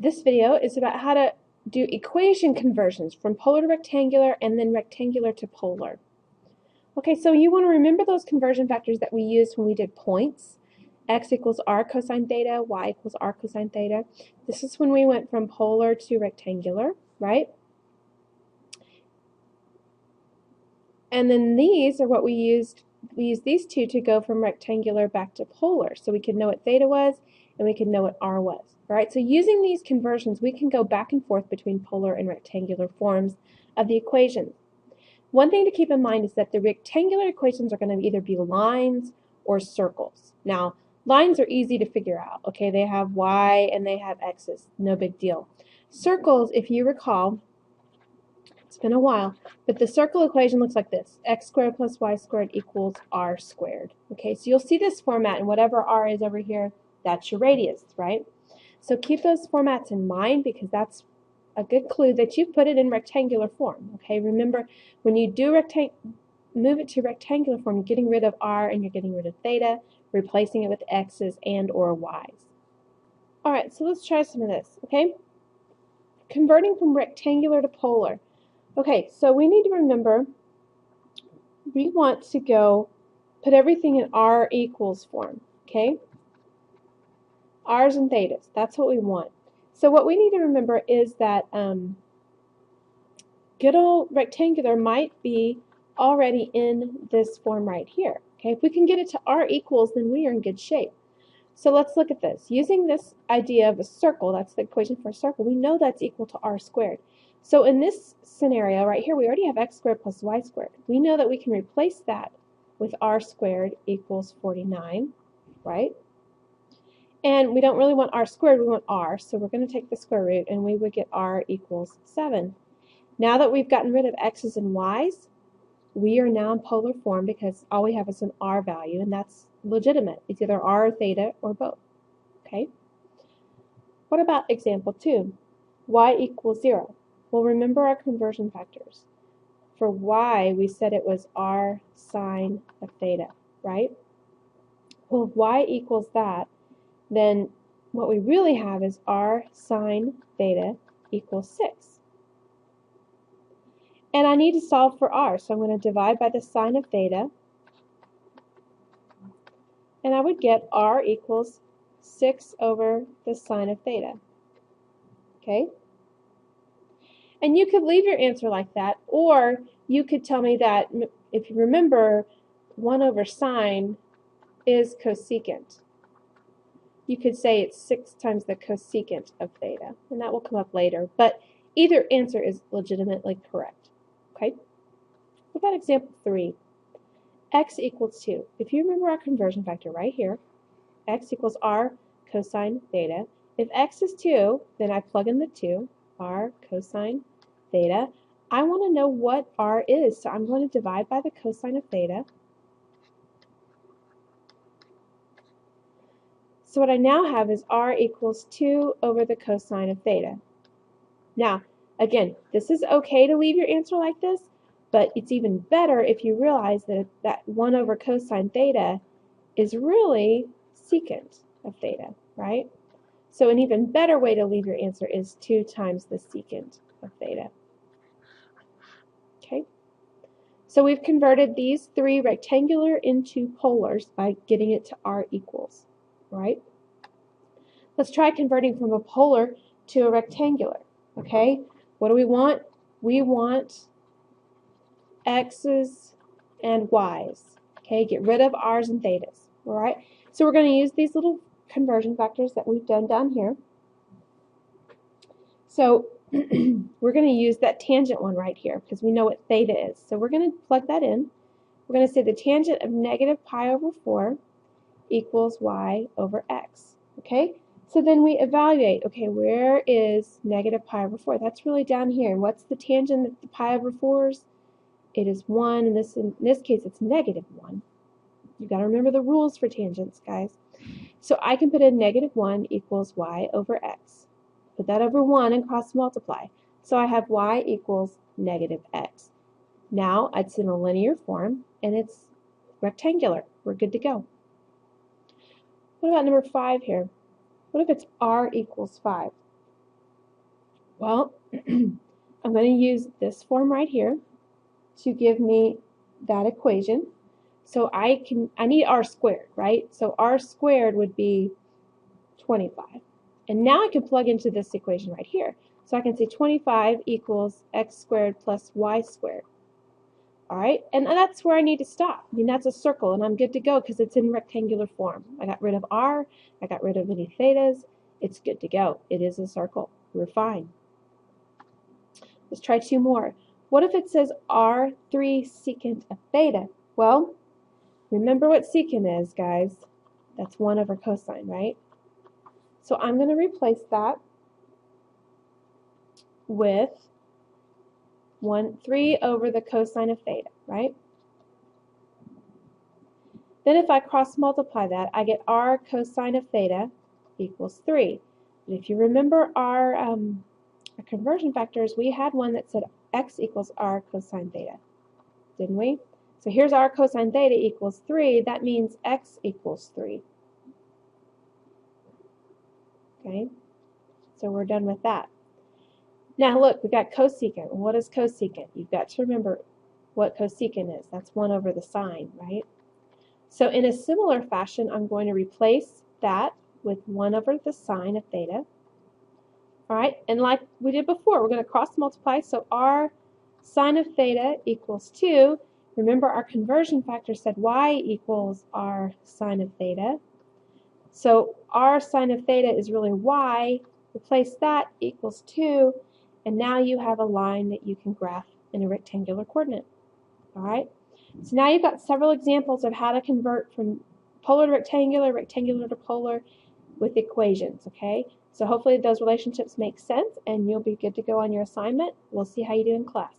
This video is about how to do equation conversions from polar to rectangular and then rectangular to polar. Okay, so you want to remember those conversion factors that we used when we did points. X equals r cosine theta, y equals r cosine theta. This is when we went from polar to rectangular, right? And then these are what we used. We used these two to go from rectangular back to polar. So we could know what theta was and we could know what r was. All right, so using these conversions, we can go back and forth between polar and rectangular forms of the equations. One thing to keep in mind is that the rectangular equations are going to either be lines or circles. Now, lines are easy to figure out. Okay, they have y and they have x's. No big deal. Circles, if you recall, it's been a while, but the circle equation looks like this. X squared plus y squared equals r squared. Okay, so you'll see this format, and whatever r is over here, that's your radius, right? So keep those formats in mind because that's a good clue that you've put it in rectangular form. Okay, remember when you do move it to rectangular form, you're getting rid of r and you're getting rid of theta, replacing it with x's and or y's. All right, so let's try some of this. Okay, converting from rectangular to polar. Okay, so we need to remember we want to go put everything in r equals form. Okay, r's and thetas. That's what we want. So what we need to remember is that good old rectangular might be already in this form right here. Okay, if we can get it to r equals, then we are in good shape. So let's look at this. Using this idea of a circle, that's the equation for a circle, we know that's equal to r squared. So in this scenario right here, we already have x squared plus y squared. We know that we can replace that with r squared equals 49, right? And we don't really want r squared, we want r, so we're going to take the square root and we would get r equals 7. Now that we've gotten rid of x's and y's, we are now in polar form because all we have is an r value, and that's legitimate. It's either r or theta or both. Okay? What about example 2? Y equals 0. Well, remember our conversion factors. For y, we said it was r sine of theta, right? Well, if y equals that, then what we really have is r sine theta equals 6. And I need to solve for r, so I'm going to divide by the sine of theta, and I would get r equals 6 over the sine of theta. Okay? And you could leave your answer like that, or you could tell me that, if you remember, 1 over sine is cosecant. You could say it's 6 times the cosecant of theta, and that will come up later. But either answer is legitimately correct. Okay? What about example 3? X equals 2. If you remember our conversion factor right here, x equals r cosine theta. If x is 2, then I plug in the 2, r cosine theta. I want to know what r is, so I'm going to divide by the cosine of theta. So what I now have is r equals 2 over the cosine of theta. Now, again, this is okay to leave your answer like this, but it's even better if you realize that 1 over cosine theta is really secant of theta, right? So an even better way to leave your answer is 2 times the secant of theta. Okay? So we've converted these 3 rectangular into polars by getting it to r equals. Right? Let's try converting from a polar to a rectangular. Okay? What do we want? We want x's and y's. Okay? Get rid of r's and thetas. All right? So we're going to use these little conversion factors that we've done down here. So we're going to use that tangent one right here because we know what theta is. So we're going to plug that in. We're going to say the tangent of negative pi over 4 equals y over x. Okay? So then we evaluate, okay, where is negative pi over 4? That's really down here. And what's the tangent of the pi over 4's? It is 1, and in this case it's negative 1. You've got to remember the rules for tangents, guys. So I can put in negative 1 equals y over x. Put that over 1 and cross multiply. So I have y equals negative x. Now it's in a linear form, and it's rectangular. We're good to go. What about number 5 here? What if it's r equals 5? Well, I'm going to use this form right here to give me that equation. So I need r squared, right? So r squared would be 25. And now I can plug into this equation right here. So I can say 25 equals x squared plus y squared. All right, and that's where I need to stop. I mean, that's a circle, and I'm good to go because it's in rectangular form. I got rid of r, I got rid of any thetas. It's good to go. It is a circle. We're fine. Let's try two more. What if it says r3 secant of theta? Well, remember what secant is, guys. That's 1 over cosine, right? So I'm going to replace that with 3 over the cosine of theta, right? Then if I cross multiply that, I get r cosine of theta equals 3. But if you remember our conversion factors, we had one that said x equals r cosine theta, didn't we? So here's r cosine theta equals 3. That means x equals 3. Okay, so we're done with that. Now look, we got cosecant. What is cosecant? You've got to remember what cosecant is. That's 1 over the sine, right? So in a similar fashion, I'm going to replace that with 1 over the sine of theta. All right, and like we did before, we're going to cross multiply. So r sine of theta equals 2. Remember, our conversion factor said y equals r sine of theta. So r sine of theta is really y. Replace that equals 2. And now you have a line that you can graph in a rectangular coordinate. All right. So now you've got several examples of how to convert from polar to rectangular, rectangular to polar with equations, okay? So hopefully those relationships make sense and you'll be good to go on your assignment. We'll see how you do in class.